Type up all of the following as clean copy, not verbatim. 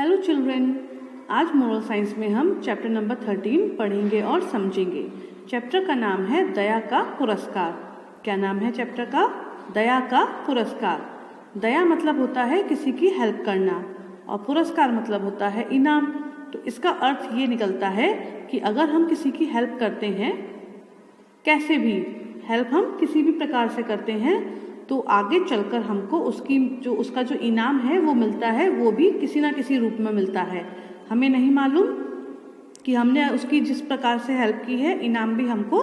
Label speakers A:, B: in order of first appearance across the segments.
A: Hello children, आज moral science में हम चैप्टर नंबर 13 पढ़ेंगे और समझेंगे। चैप्टर का नाम है दया का पुरस्कार। क्या नाम है चैप्टर का? दया का पुरस्कार। दया मतलब होता है किसी की हेल्प करना और पुरस्कार मतलब होता है इनाम। तो इसका अर्थ ये निकलता है कि अगर हम किसी की हेल्प करते हैं, कैसे भी हेल्प हम किसी भी प्रकार से करते हैं, तो आगे चलकर हमको उसका जो इनाम है वो मिलता है, वो भी किसी ना किसी रूप में मिलता है। हमें नहीं मालूम कि हमने उसकी जिस प्रकार से हेल्प की है, इनाम भी हमको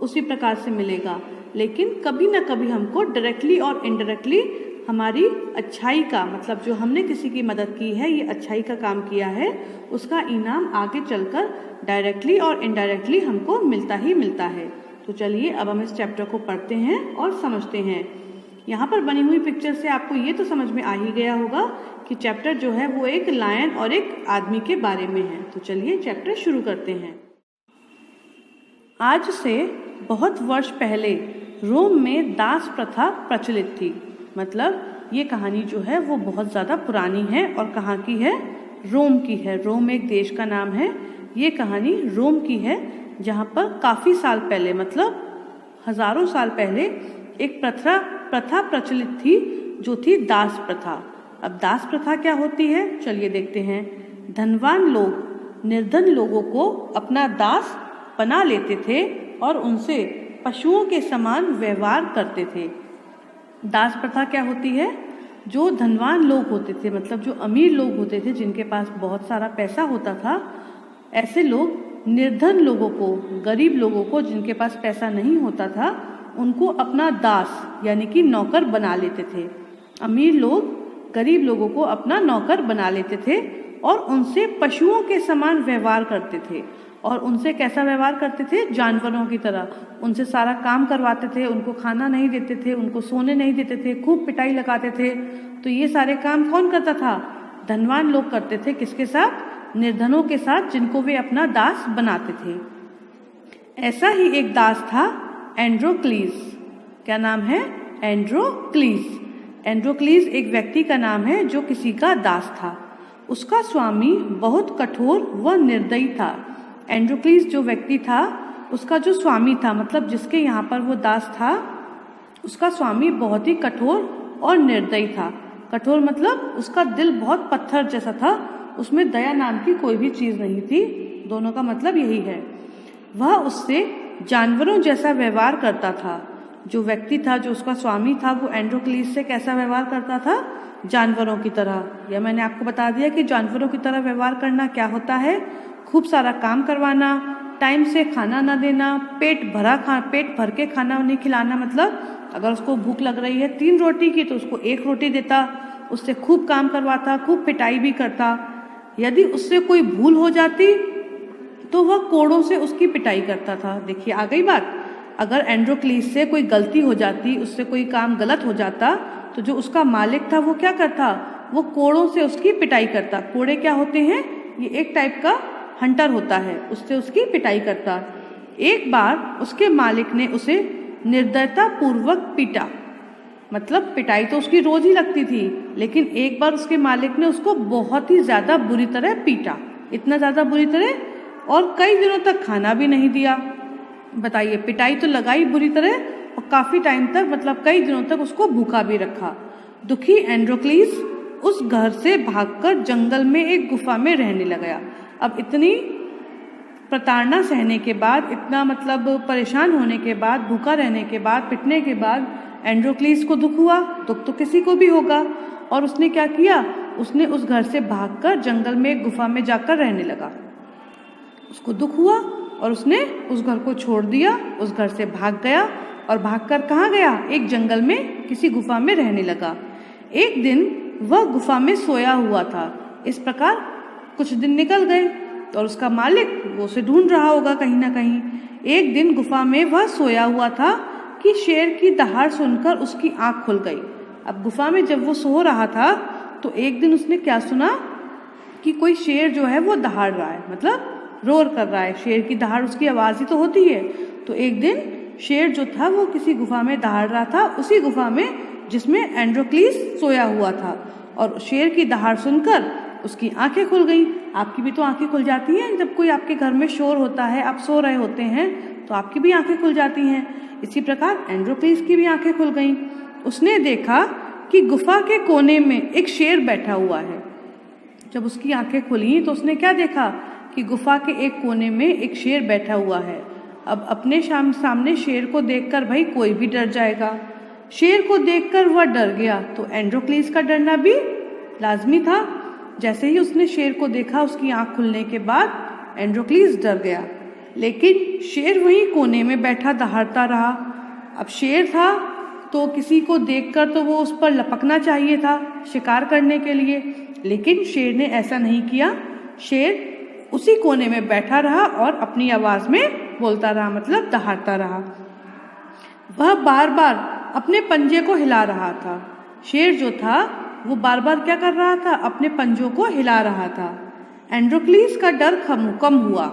A: उसी प्रकार से मिलेगा, लेकिन कभी ना कभी हमको डायरेक्टली और इनडायरेक्टली हमारी अच्छाई का मतलब जो हमने किसी की मदद की है, ये अच्छाई का काम किया है, उसका इनाम आगे चलकर डायरेक्टली और इनडायरेक्टली हमको मिलता ही मिलता है। तो चलिए अब हम इस चैप्टर को पढ़ते हैं और समझते हैं। यहाँ पर बनी हुई पिक्चर से आपको ये तो समझ में आ ही गया होगा कि चैप्टर जो है वो एक लायन और एक आदमी के बारे में है। तो चलिए चैप्टर शुरू करते हैं। आज से बहुत वर्ष पहले रोम में दास प्रथा प्रचलित थी। मतलब ये कहानी जो है वो बहुत ज़्यादा पुरानी है और कहाँ की है? रोम की है। रोम एक देश का नाम है। ये कहानी रोम की है, जहाँ पर काफ़ी साल पहले मतलब हजारों साल पहले एक प्रथा प्रचलित थी, जो थी दास प्रथा। अब दास प्रथा क्या होती है, चलिए देखते हैं। धनवान लोग निर्धन लोगों को अपना दास बना लेते थे और उनसे पशुओं के समान व्यवहार करते थे। दास प्रथा क्या होती है? जो धनवान लोग होते थे, मतलब जो अमीर लोग होते थे, जिनके पास बहुत सारा पैसा होता था, ऐसे लोग निर्धन लोगों को, गरीब लोगों को जिनके पास पैसा नहीं होता था, उनको अपना दास यानी कि नौकर बना लेते थे। अमीर लोग गरीब लोगों को अपना नौकर बना लेते थे और उनसे पशुओं के समान व्यवहार करते थे। और उनसे कैसा व्यवहार करते थे? जानवरों की तरह। उनसे सारा काम करवाते थे, उनको खाना नहीं देते थे, उनको सोने नहीं देते थे, खूब पिटाई लगाते थे। तो ये सारे काम कौन करता था? धनवान लोग करते थे। किसके साथ? निर्धनों के साथ, जिनको वे अपना दास बनाते थे। ऐसा ही एक दास था एंड्रोक्लीस। क्या नाम है? एंड्रोक्लीस। एंड्रोक्लीस एक व्यक्ति का नाम है जो किसी का दास था। उसका स्वामी बहुत कठोर व निर्दयी था। एंड्रोक्लीस जो व्यक्ति था, उसका जो स्वामी था, मतलब जिसके यहाँ पर वो दास था, उसका स्वामी बहुत ही कठोर और निर्दयी था। कठोर मतलब उसका दिल बहुत पत्थर जैसा था, उसमें दया नाम की कोई भी चीज़ नहीं थी। दोनों का मतलब यही है। वह उससे जानवरों जैसा व्यवहार करता था। जो व्यक्ति था, जो उसका स्वामी था, वो एंड्रोक्लीस से कैसा व्यवहार करता था? जानवरों की तरह। यह मैंने आपको बता दिया कि जानवरों की तरह व्यवहार करना क्या होता है? खूब सारा काम करवाना, टाइम से खाना ना देना, पेट भर के खाना नहीं खिलाना। मतलब अगर उसको भूख लग रही है 3 रोटी की, तो उसको 1 रोटी देता। उससे खूब काम करवाता, खूब पिटाई भी करता। यदि उससे कोई भूल हो जाती तो वह कोड़ों से उसकी पिटाई करता था। देखिए आ गई बात। अगर एंड्रोक्लीस से कोई गलती हो जाती, उससे कोई काम गलत हो जाता, तो जो उसका मालिक था वो क्या करता? वो कोड़ों से उसकी पिटाई करता। कोड़े क्या होते हैं? ये एक टाइप का हंटर होता है, उससे उसकी पिटाई करता। एक बार उसके मालिक ने उसे निर्दयता पूर्वक पीटा। मतलब पिटाई तो उसकी रोज ही लगती थी, लेकिन एक बार उसके मालिक ने उसको बहुत ही ज्यादा बुरी तरह पीटा। इतना ज्यादा बुरी तरह, और कई दिनों तक खाना भी नहीं दिया। बताइए, पिटाई तो लगाई बुरी तरह और काफी टाइम तक, मतलब कई दिनों तक उसको भूखा भी रखा। दुखी एंड्रोक्लीस उस घर से भागकर जंगल में एक गुफा में रहने लगा। अब इतनी प्रताड़ना सहने के बाद, इतना मतलब परेशान होने के बाद, भूखा रहने के बाद, पिटने के बाद एंड्रोक्लीस को दुख हुआ। दुख तो किसी को भी होगा। और उसने क्या किया? उसने उस घर से भागकर जंगल में एक गुफा में जाकर रहने लगा। उसको दुख हुआ और उसने उस घर को छोड़ दिया, उस घर से भाग गया। और भागकर कहाँ गया? एक जंगल में किसी गुफा में रहने लगा। एक दिन वह गुफा में सोया हुआ था। इस प्रकार कुछ दिन निकल गए और उसका मालिक वो उसे ढूंढ रहा होगा कहीं ना कहीं। एक दिन गुफा में वह सोया हुआ था कि शेर की दहाड़ सुनकर उसकी आंख खुल गई। अब गुफा में जब वो सो रहा था, तो एक दिन उसने क्या सुना कि कोई शेर जो है वो दहाड़ रहा है, मतलब रोर कर रहा है। शेर की दहाड़ उसकी आवाज़ ही तो होती है। तो एक दिन शेर जो था वो किसी गुफा में दहाड़ रहा था, उसी गुफा में जिसमें एंड्रोक्लीस सोया हुआ था। और शेर की दहाड़ सुनकर उसकी आंखें खुल गई। आपकी भी तो आंखें खुल जाती हैं जब कोई आपके घर में शोर होता है, आप सो रहे होते हैं तो आपकी भी आंखें खुल जाती हैं। इसी प्रकार एंड्रोक्लीस की भी आंखें खुल गईं। उसने देखा कि गुफा के कोने में एक शेर बैठा हुआ है। जब उसकी आंखें खुली तो उसने क्या देखा कि गुफा के एक कोने में एक शेर बैठा हुआ है। अब अपने सामने शेर को देखकर भाई कोई भी डर जाएगा। शेर को देखकर वह डर गया तो एंड्रोक्लीस का डरना भी लाजमी था। जैसे ही उसने शेर को देखा, उसकी आंख खुलने के बाद एंड्रोक्लीस डर गया, लेकिन शेर वहीं कोने में बैठा दहाड़ता रहा। अब शेर था तो किसी को देखकर तो वो उस पर लपकना चाहिए था शिकार करने के लिए, लेकिन शेर ने ऐसा नहीं किया। शेर उसी कोने में बैठा रहा और अपनी आवाज में बोलता रहा, मतलब दहाड़ता रहा। वह बार बार अपने पंजे को हिला रहा था। शेर जो था वो बार बार क्या कर रहा था, अपने पंजों को हिला रहा था। एंड्रोक्लीस का डर कम हुआ।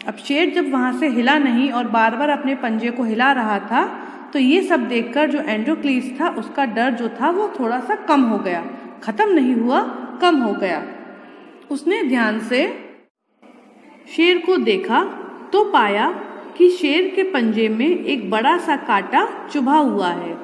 A: अब शेर जब वहां से हिला नहीं और बार बार अपने पंजे को हिला रहा था तो ये सब देखकर जो एंड्रोक्लीस था उसका डर जो था वो थोड़ा सा कम हो गया, खत्म नहीं हुआ, कम हो गया। उसने ध्यान से शेर को देखा तो पाया कि शेर के पंजे में एक बड़ा सा कांटा चुभा हुआ है।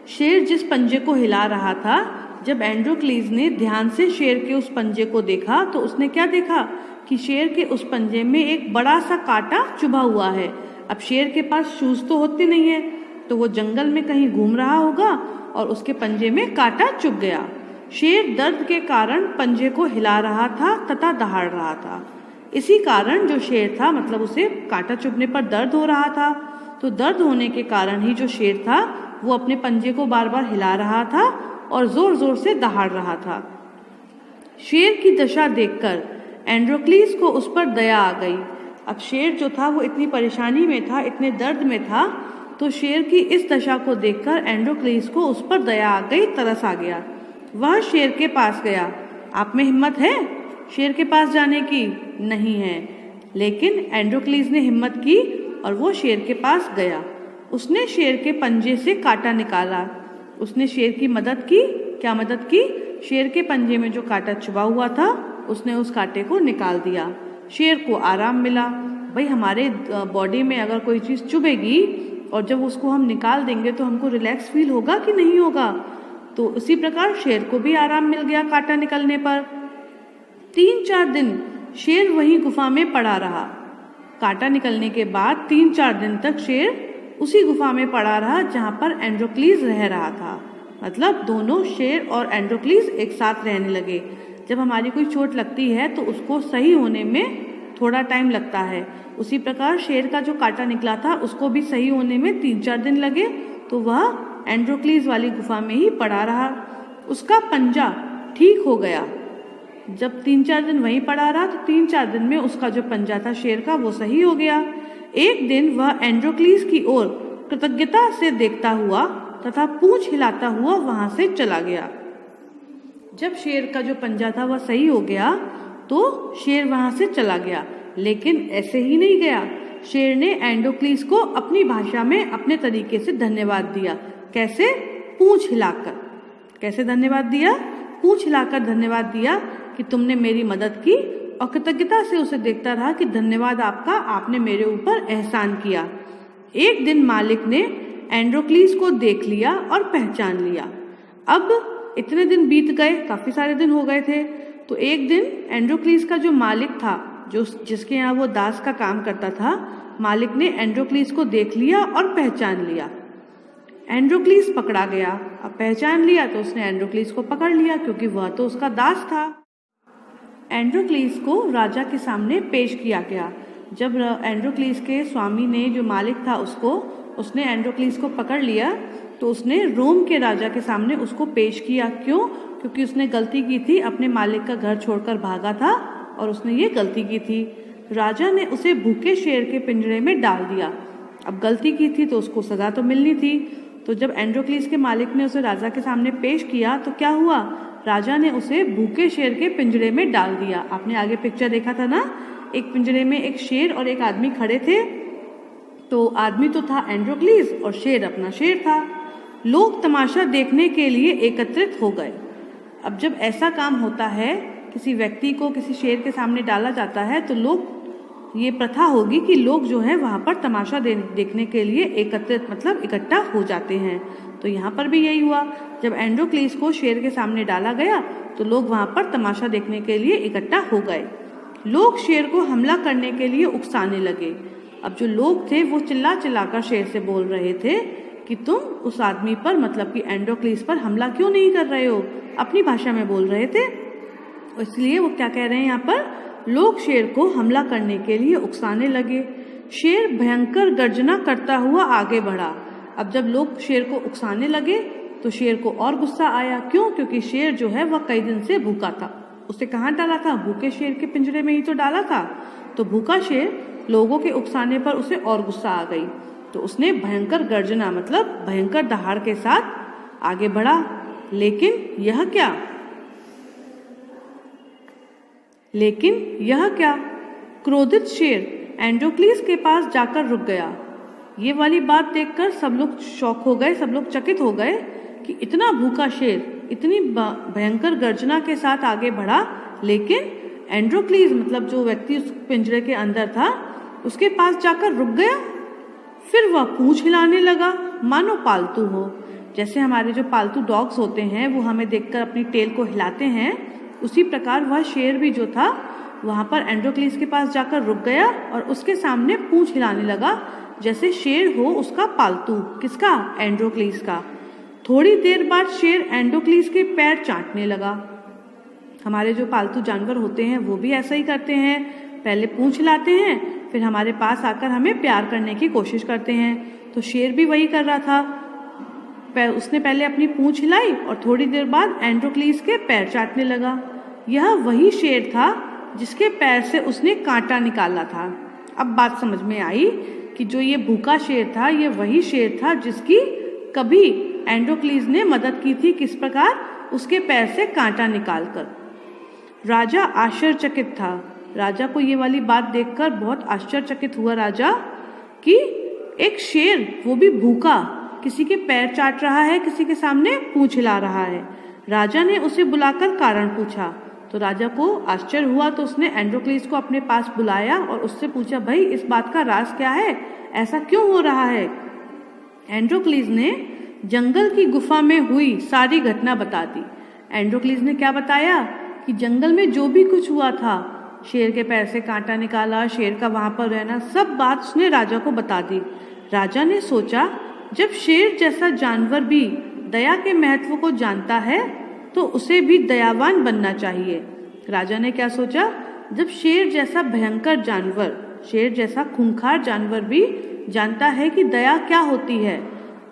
A: शेर जिस पंजे को हिला रहा था, जब एंड्रोक्लीस ने ध्यान से शेर के उस पंजे को देखा तो उसने क्या देखा कि शेर के उस पंजे में एक बड़ा सा कांटा चुभा हुआ है। अब शेर के पास शूज तो होते नहीं है, तो वो जंगल में कहीं घूम रहा होगा और उसके पंजे में कांटा चुभ गया। शेर दर्द के कारण पंजे को हिला रहा था तथा दहाड़ रहा था। इसी कारण जो शेर था, मतलब उसे कांटा चुभने पर दर्द हो रहा था, तो दर्द होने के कारण ही जो शेर था वो अपने पंजे को बार बार हिला रहा था और जोर जोर से दहाड़ रहा था। शेर की दशा देखकर एंड्रोक्लीस को उस पर दया आ गई। अब शेर जो था वो इतनी परेशानी में था, इतने दर्द में था, तो शेर की इस दशा को देखकर एंड्रोक्लीस को उस पर दया आ गई, तरस आ गया। वह शेर के पास गया। आप में हिम्मत है शेर के पास जाने की? नहीं है, लेकिन एंड्रोक्लीस ने हिम्मत की और वो शेर के पास गया। उसने शेर के पंजे से कांटा निकाला। उसने शेर की मदद की। क्या मदद की? शेर के पंजे में जो कांटा चुभा हुआ था उसने उस कांटे को निकाल दिया। शेर को आराम मिला। भाई हमारे बॉडी में अगर कोई चीज़ चुभेगी और जब उसको हम निकाल देंगे तो हमको रिलैक्स फील होगा कि नहीं होगा? तो उसी प्रकार शेर को भी आराम मिल गया कांटा निकलने पर। 3-4 दिन शेर वहीं गुफा में पड़ा रहा। कांटा निकलने के बाद 3-4 दिन तक शेर उसी गुफा में पड़ा रहा जहां पर एंड्रोक्लीस रह रहा था। मतलब दोनों शेर और एंड्रोक्लीस एक साथ रहने लगे। जब हमारी कोई चोट लगती है तो उसको सही होने में थोड़ा टाइम लगता है, उसी प्रकार शेर का जो कांटा निकला था उसको भी सही होने में 3-4 दिन लगे, तो वह एंड्रोक्लीस वाली गुफा में ही पड़ा रहा। उसका पंजा ठीक हो गया। जब 3-4 दिन वहीं पड़ा रहा तो 3-4 दिन में उसका जो पंजा था शेर का वो सही हो गया। एक दिन वह एंड्रोक्लीस की ओर कृतज्ञता से देखता हुआ तथा पूंछ हिलाता हुआ वहां से चला गया। जब शेर का जो पंजा था वह सही हो गया तो शेर वहां से चला गया, लेकिन ऐसे ही नहीं गया। शेर ने एंड्रोक्लीस को अपनी भाषा में अपने तरीके से धन्यवाद दिया। कैसे? पूंछ हिलाकर। कैसे धन्यवाद दिया? पूंछ हिलाकर धन्यवाद दिया कि तुमने मेरी मदद की, और कृतज्ञता से उसे देखता रहा कि धन्यवाद आपका, आपने मेरे ऊपर एहसान किया। एक दिन मालिक ने एंड्रोक्लीस को देख लिया और पहचान लिया। अब इतने दिन बीत गए, काफी सारे दिन हो गए थे, तो एक दिन एंड्रोक्लीस का जो मालिक था, जिसके यहाँ वो दास का काम करता था, मालिक ने एंड्रोक्लीस को देख लिया और पहचान लिया। एंड्रोक्लीस पकड़ा गया। अब पहचान लिया तो उसने एंड्रोक्लीस को पकड़ लिया क्योंकि वह तो उसका दास था। एंड्रोक्लीस को राजा के सामने पेश किया गया। जब एंड्रोक्लीस के स्वामी ने, जो मालिक था, उसने एंड्रोक्लीस को पकड़ लिया तो उसने रोम के राजा के सामने उसको पेश किया। क्यों? क्योंकि उसने गलती की थी, अपने मालिक का घर छोड़कर भागा था और उसने ये गलती की थी। राजा ने उसे भूखे शेर के पिंजरे में डाल दिया। अब गलती की थी तो उसको सजा तो मिलनी थी। तो जब एंड्रोक्लीस के मालिक ने उसे राजा के सामने पेश किया तो क्या हुआ? राजा ने उसे भूखे शेर के पिंजरे में डाल दिया। आपने आगे पिक्चर देखा था ना, एक पिंजरे में एक शेर और एक आदमी खड़े थे। तो आदमी तो था एंड्रोक्लीस और शेर अपना शेर था। लोग तमाशा देखने के लिए एकत्रित हो गए। अब जब ऐसा काम होता है किसी व्यक्ति को किसी शेर के सामने डाला जाता है तो लोग, ये प्रथा होगी कि लोग जो है वहाँ पर तमाशा देखने के लिए एकत्रित मतलब इकट्ठा हो जाते हैं। तो यहाँ पर भी यही हुआ, जब एंड्रोक्लीस को शेर के सामने डाला गया तो लोग वहाँ पर तमाशा देखने के लिए इकट्ठा हो गए। लोग शेर को हमला करने के लिए उकसाने लगे। अब जो लोग थे वो चिल्ला चिल्लाकर शेर से बोल रहे थे कि तुम उस आदमी पर मतलब कि एंड्रोक्लीस पर हमला क्यों नहीं कर रहे हो, अपनी भाषा में बोल रहे थे। इसलिए वो क्या कह रहे हैं यहाँ पर, लोग शेर को हमला करने के लिए उकसाने लगे। शेर भयंकर गर्जना करता हुआ आगे बढ़ा। अब जब लोग शेर को उकसाने लगे तो शेर को और गुस्सा आया। क्यों? क्योंकि शेर जो है वह कई दिन से भूखा था। उसे कहाँ डाला था? भूखे शेर के पिंजरे में ही तो डाला था। तो भूखा शेर लोगों के उकसाने पर उसे और गुस्सा आ गई, तो उसने भयंकर गर्जना मतलब भयंकर दहाड़ के साथ आगे बढ़ा। लेकिन यह क्या, क्रोधित शेर एंड्रोक्लीस के पास जाकर रुक गया। ये वाली बात देखकर सब लोग शॉक हो गए, सब लोग चकित हो गए कि इतना भूखा शेर इतनी भयंकर गर्जना के साथ आगे बढ़ा, लेकिन एंड्रोक्लीस मतलब जो व्यक्ति उस पिंजरे के अंदर था उसके पास जाकर रुक गया। फिर वह पूंछ हिलाने लगा मानो पालतू हो। जैसे हमारे जो पालतू डॉग्स होते हैं वो हमें देखकर अपनी टेल को हिलाते हैं, उसी प्रकार वह शेर भी जो था वहाँ पर एंड्रोक्लीस के पास जाकर रुक गया और उसके सामने पूंछ हिलाने लगा, जैसे शेर हो उसका पालतू। किसका? एंड्रोक्लीस का। थोड़ी देर बाद शेर एंड्रोक्लीस के पैर चाटने लगा। हमारे जो पालतू जानवर होते हैं वो भी ऐसा ही करते हैं, पहले पूंछ हिलाते हैं, फिर हमारे पास आकर हमें प्यार करने की कोशिश करते हैं। तो शेर भी वही कर रहा था, उसने पहले अपनी पूंछ हिलाई और थोड़ी देर बाद एंड्रोक्लीस के पैर चाटने लगा। यह वही शेर था जिसके पैर से उसने कांटा निकाला था। अब बात समझ में आई कि जो ये भूखा शेर था ये वही शेर था जिसकी कभी एंड्रोक्लीस ने मदद की थी। किस प्रकार? उसके पैर से कांटा निकालकर। राजा आश्चर्यचकित था। राजा को ये वाली बात देखकर बहुत आश्चर्यचकित हुआ राजा कि एक शेर, वो भी भूखा, किसी के पैर चाट रहा है, किसी के सामने पूंछ हिला रहा है। राजा ने उसे बुलाकर कारण पूछा। तो राजा को आश्चर्य हुआ, तो उसने एंड्रोक्लीस को अपने पास बुलाया और उससे पूछा, भाई इस बात का राज क्या है, ऐसा क्यों हो रहा है? एंड्रोक्लीस ने जंगल की गुफा में हुई सारी घटना बता दी। एंड्रोक्लीस ने क्या बताया कि जंगल में जो भी कुछ हुआ था, शेर के पैर से कांटा निकाला, शेर का वहां पर रहना, सब बात उसने राजा को बता दी। राजा ने सोचा जब शेर जैसा जानवर भी दया के महत्व को जानता है तो उसे भी दयावान बनना चाहिए। राजा ने क्या सोचा, जब शेर जैसा भयंकर जानवर, शेर जैसा खूंखार जानवर भी जानता है कि दया क्या होती है।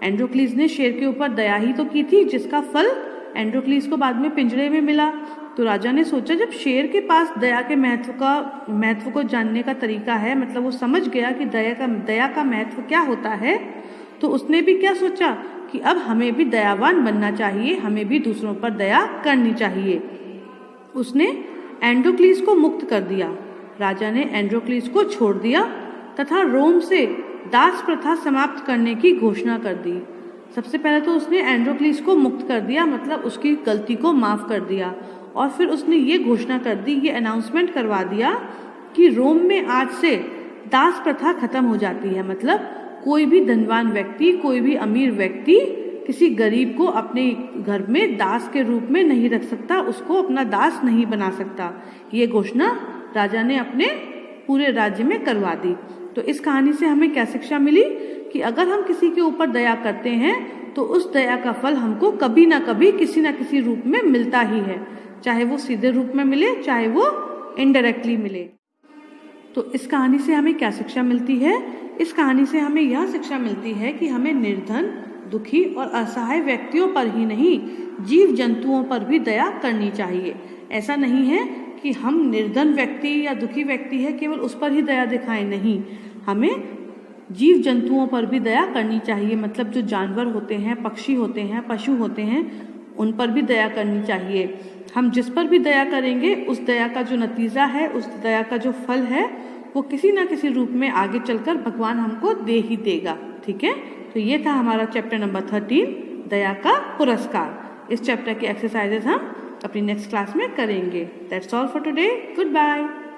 A: एंड्रोक्लीस ने शेर के ऊपर दया ही तो की थी, जिसका फल एंड्रोक्लीस को बाद में पिंजरे में मिला। तो राजा ने सोचा जब शेर के पास दया के महत्व को जानने का तरीका है, मतलब वो समझ गया कि दया का महत्व क्या होता है, तो उसने भी क्या सोचा कि अब हमें भी दयावान बनना चाहिए, हमें भी दूसरों पर दया करनी चाहिए। उसने एंड्रोक्लीस को मुक्त कर दिया। राजा ने एंड्रोक्लीस को छोड़ दिया तथा रोम से दास प्रथा समाप्त करने की घोषणा कर दी। सबसे पहले तो उसने एंड्रोक्लीस को मुक्त कर दिया, मतलब उसकी गलती को माफ कर दिया, और फिर उसने ये घोषणा कर दी, ये अनाउंसमेंट करवा दिया कि रोम में आज से दास प्रथा खत्म हो जाती है। मतलब कोई भी धनवान व्यक्ति, कोई भी अमीर व्यक्ति किसी गरीब को अपने घर में दास के रूप में नहीं रख सकता, उसको अपना दास नहीं बना सकता। ये घोषणा राजा ने अपने पूरे राज्य में करवा दी। तो इस कहानी से हमें क्या शिक्षा मिली कि अगर हम किसी के ऊपर दया करते हैं तो उस दया का फल हमको कभी ना कभी किसी ना किसी रूप में मिलता ही है, चाहे वो सीधे रूप में मिले, चाहे वो इनडायरेक्टली मिले। तो इस कहानी से हमें क्या शिक्षा मिलती है? इस कहानी से हमें यह शिक्षा मिलती है कि हमें निर्धन, दुखी और असहाय व्यक्तियों पर ही नहीं, जीव जंतुओं पर भी दया करनी चाहिए। ऐसा नहीं है कि हम निर्धन व्यक्ति या दुखी व्यक्ति है केवल उस पर ही दया दिखाएं, नहीं, हमें जीव जंतुओं पर भी दया करनी चाहिए। मतलब जो जानवर होते हैं, पक्षी होते हैं, पशु होते हैं, उन पर भी दया करनी चाहिए। हम जिस पर भी दया करेंगे उस दया का जो नतीजा है, उस दया का जो फल है, वो किसी ना किसी रूप में आगे चलकर भगवान हमको दे ही देगा। ठीक है, तो ये था हमारा चैप्टर नंबर 13, दया का पुरस्कार। इस चैप्टर के एक्सरसाइजेस हम अपनी नेक्स्ट क्लास में करेंगे। That's all for today. Good bye.